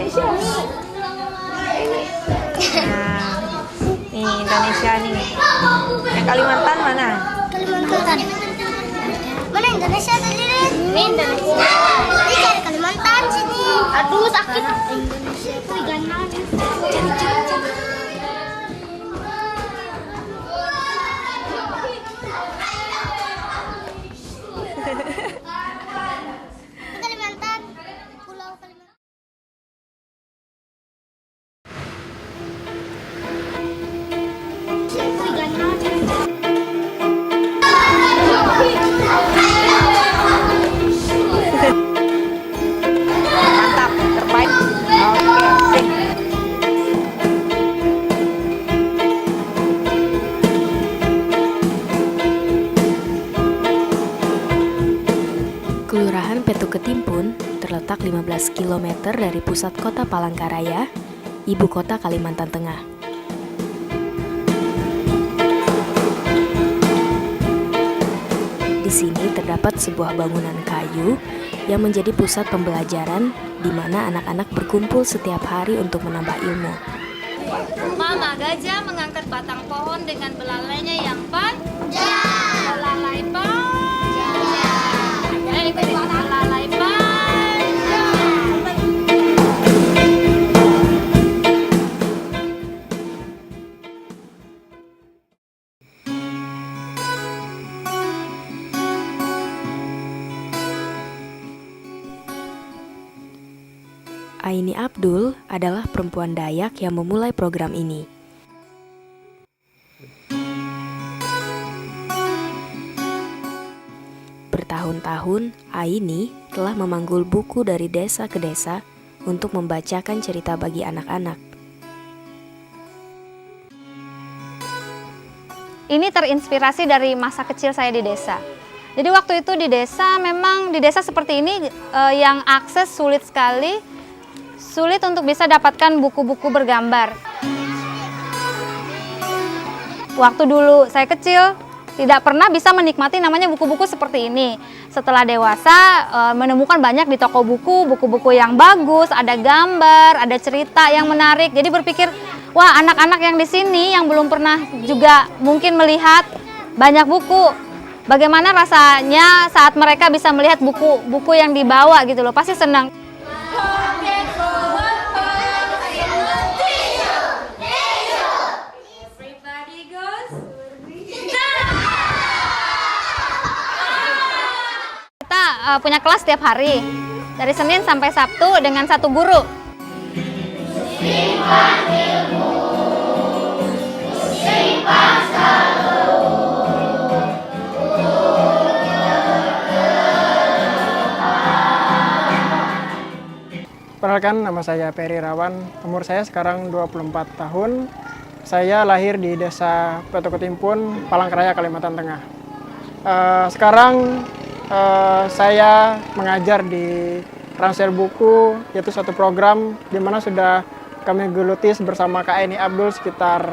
Nih Indonesia nih. Yang Kalimantan mana? Kalimantan. Mana Indonesia tadi, Rin? Ini Indonesia. Ini cari Kalimantan sini. Aduh, sakit. Indonesia itu ganang. Cari. Kalimantan. Pulau Kalimantan. Mantap, terbaik. Oke, sip. Kelurahan Petu Ketimpun terletak 15 km dari pusat kota Palangkaraya, ibu kota Kalimantan Tengah. Di sini terdapat sebuah bangunan kayu yang menjadi pusat pembelajaran di mana anak-anak berkumpul setiap hari untuk menambah ilmu. Mama gajah mengangkat batang pohon dengan belalainya yang panjang. Belalai panjang. Ikuti belalai panjang. Aini Abdul adalah perempuan Dayak yang memulai program ini. Bertahun-tahun, Aini telah memanggul buku dari desa ke desa untuk membacakan cerita bagi anak-anak. Ini terinspirasi dari masa kecil saya di desa. Jadi waktu itu di desa, memang di desa seperti ini yang akses sulit sekali, sulit untuk bisa dapatkan buku-buku bergambar. Waktu dulu saya kecil, tidak pernah bisa menikmati namanya buku-buku seperti ini. Setelah dewasa, menemukan banyak di toko buku, buku-buku yang bagus, ada gambar, ada cerita yang menarik. Jadi berpikir, wah anak-anak yang di sini yang belum pernah juga mungkin melihat banyak buku. Bagaimana rasanya saat mereka bisa melihat buku-buku yang dibawa gitu loh, pasti senang. Kita punya kelas setiap hari, dari Senin sampai Sabtu dengan satu guru. Simpan ilmu, simpan selalu. Perkenalkan, nama saya Peri Rawan, umur saya sekarang 24 tahun. Saya lahir di desa Petu Ketimpun, Palangkaraya, Kalimantan Tengah. Sekarang saya mengajar di Ransel Buku, yaitu suatu program di mana sudah kami geluti bersama Kak Aini Abdul sekitar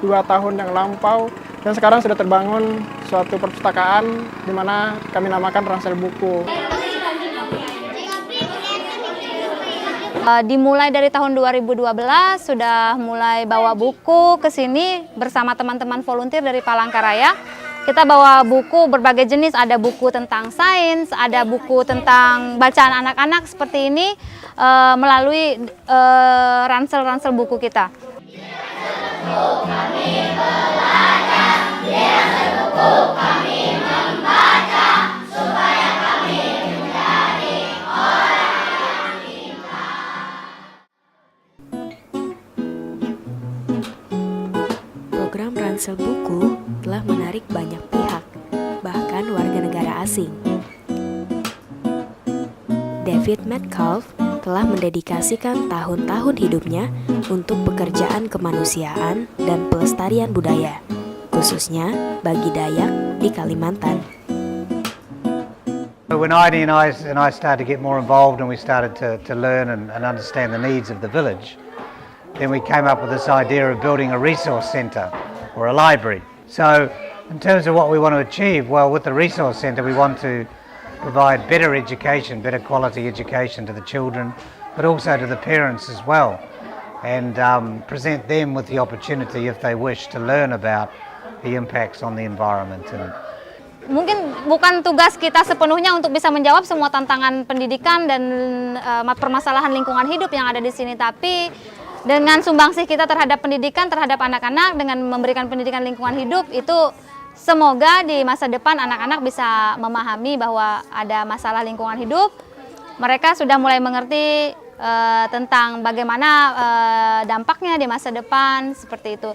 2 tahun yang lampau. Dan sekarang sudah terbangun suatu perpustakaan di mana kami namakan Ransel Buku. Dimulai dari tahun 2012 sudah mulai bawa buku ke sini bersama teman-teman volunteer dari Palangkaraya. Kita bawa buku berbagai jenis, ada buku tentang sains, ada buku tentang bacaan anak-anak seperti ini melalui ransel-ransel buku kita. Program Ransel Buku telah menarik banyak pihak, bahkan warga negara asing. David Metcalf telah mendedikasikan tahun-tahun hidupnya untuk pekerjaan kemanusiaan dan pelestarian budaya, khususnya bagi Dayak di Kalimantan. When Aini and I started to get more involved and we started to learn and understand the needs of the village, then we came up with this idea of building a resource centre or a library. So in terms of what we want to achieve, well, with the resource centre we want to provide better education, better quality education to the children but also to the parents as well, and present them with the opportunity, if they wish, to learn about the impacts on the environment. And Mungkin bukan tugas kita sepenuhnya untuk bisa menjawab semua tantangan pendidikan dan permasalahan lingkungan hidup yang ada di sini, tapi dengan sumbangsih kita terhadap pendidikan, terhadap anak-anak, dengan memberikan pendidikan lingkungan hidup, itu semoga di masa depan anak-anak bisa memahami bahwa ada masalah lingkungan hidup. Mereka sudah mulai mengerti tentang bagaimana dampaknya di masa depan, seperti itu.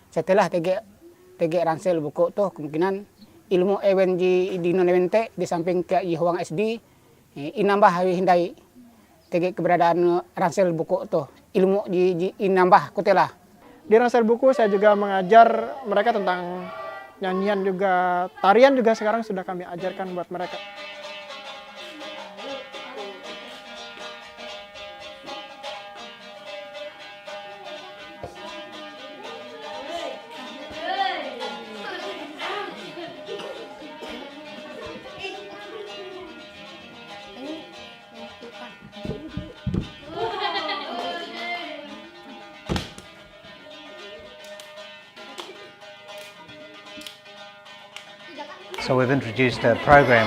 Setelah TG ransel buku tuh kemungkinan ilmu ewen di nonewente di samping ke Yihuang SD inambah hindai TG keberadaan ransel buku tuh ilmu di inambah kutela. Di ransel buku saya juga mengajar mereka tentang nyanyian juga, tarian juga sekarang sudah kami ajarkan buat mereka. So we've introduced a program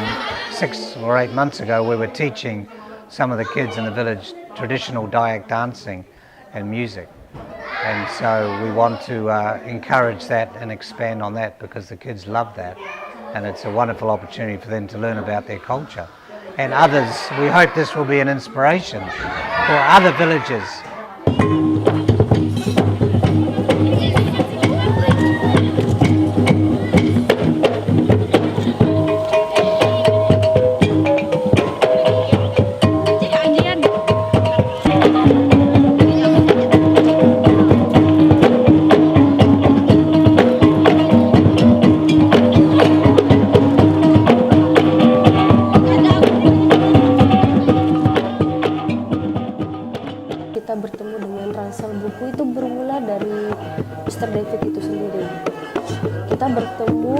6 or 8 months ago where we're teaching some of the kids in the village traditional Dayak dancing and music. And so we want to encourage that and expand on that because the kids love that. And it's a wonderful opportunity for them to learn about their culture. And others, we hope this will be an inspiration for other villages. Kita bertemu dengan ransel buku itu bermula dari Mr. David itu sendiri. Kita bertemu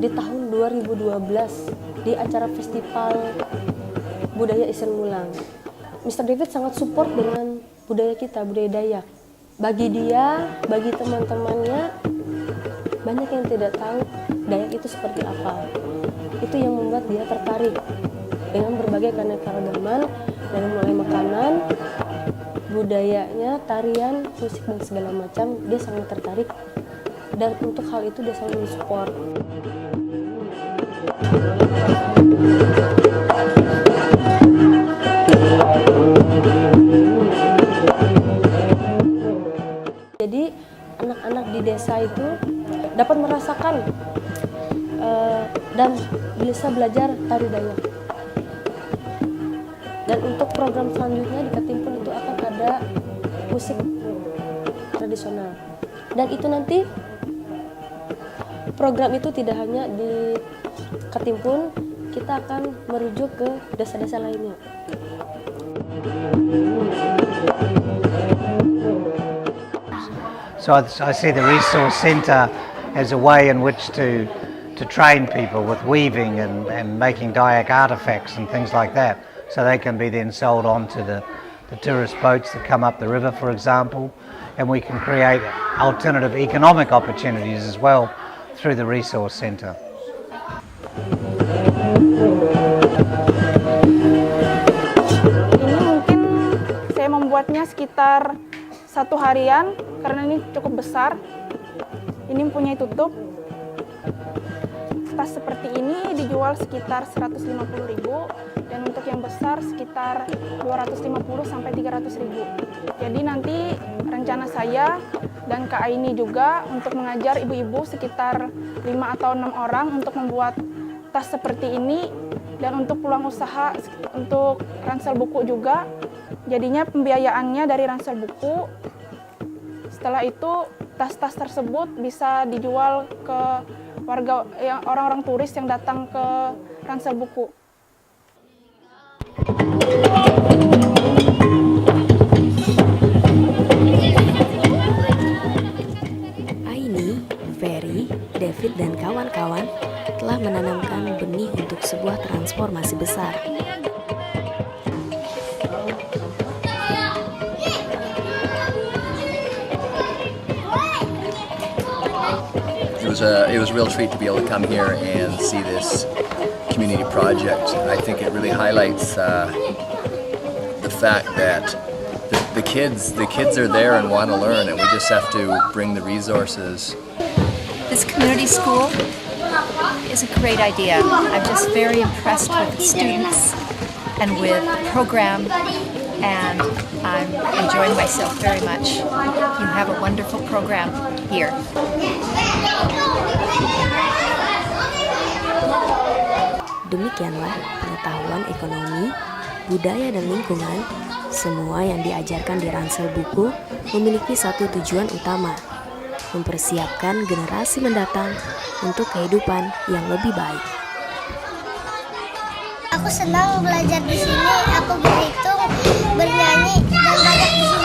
di tahun 2012 di acara festival budaya Isen Mulang. Mr. David sangat support dengan budaya kita, budaya Dayak. Bagi dia, bagi teman-temannya, banyak yang tidak tahu Dayak itu seperti apa. Itu yang membuat dia tertarik dengan berbagai keanekaragaman, dari mulai makanan, budayanya, tarian, musik, dan segala macam. Dia sangat tertarik, dan untuk hal itu dia selalu mensupport. Jadi anak-anak di desa itu dapat merasakan dan bisa belajar tari Dayak. Dan untuk program selanjutnya di Katimpun itu akan ada musik tradisional. Dan itu nanti program itu tidak hanya di Katimpun, kita akan merujuk ke desa-desa lainnya. So I see the resource centre as a way in which to train people with weaving and making Dayak artefacts and things like that. So they can be then sold on to the tourist boats that come up the river, for example, and we can create alternative economic opportunities as well through the resource centre. Ini mungkin saya membuatnya sekitar 1 harian karena ini cukup besar. Ini mempunyai tutup. Tas seperti ini dijual sekitar 150.000 dan untuk yang besar sekitar 250 sampai 300.000. Jadi nanti rencana saya dan Kak Aini juga untuk mengajar ibu-ibu sekitar 5 atau 6 orang untuk membuat tas seperti ini, dan untuk peluang usaha untuk ransel buku juga. Jadinya pembiayaannya dari ransel buku. Setelah itu tas-tas tersebut bisa dijual ke warga, orang-orang turis yang datang ke ransel buku. Aini, Ferry, David, dan kawan-kawan telah menanamkan benih untuk sebuah transformasi besar. It was a real treat to be able to come here and see this community project. I think it really highlights the fact that the kids are there and want to learn, and we just have to bring the resources. This community school is a great idea. I'm just very impressed with the students and with the program, and I'm enjoying myself very much. You have a wonderful program here. Demikianlah pengetahuan ekonomi, budaya, dan lingkungan, semua yang diajarkan di ransel buku memiliki satu tujuan utama, mempersiapkan generasi mendatang untuk kehidupan yang lebih baik. Aku senang belajar di sini, aku berhitung, bernyanyi, dan banyak di sini.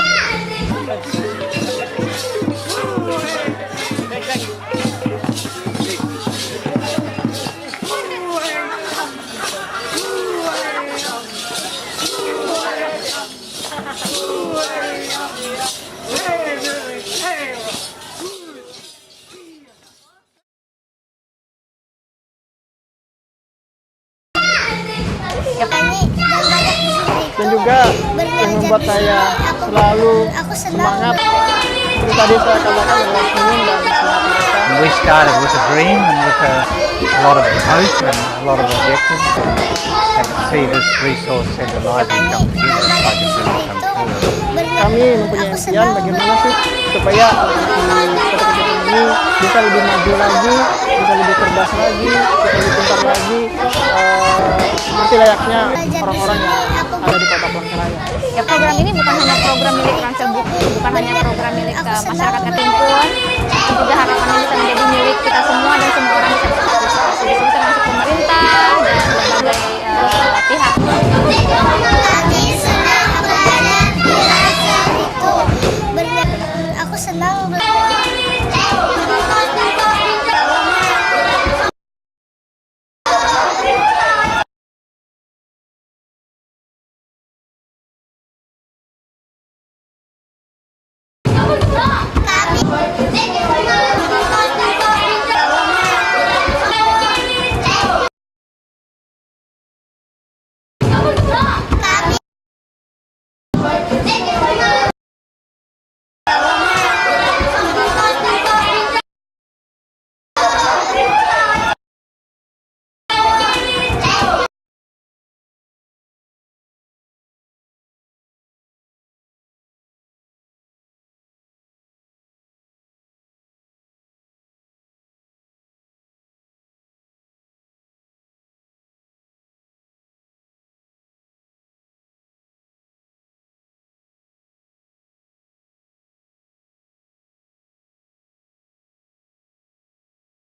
Dan juga yang membuat saya selalu semangat, seperti tadi saya katakan, adalah senyum dan semangat mereka. We started with a dream and with a lot of hope and a lot of objectives, and to see this resource centre library come together, it's like a dream come true. Kami mempunyai impian bagaimana sih supaya di Kota Kejadian ini bisa lebih maju lagi, bisa lebih cerdas lagi, bisa lebih pintar lagi, seperti layaknya orang-orang yang ada di Kota Palangkaraya. Ya, program ini bukan hanya program milik ransel buku, bukan hanya program milik masyarakat Katimpun, juga harapannya bisa menjadi milik kita semua dan semua orang bisa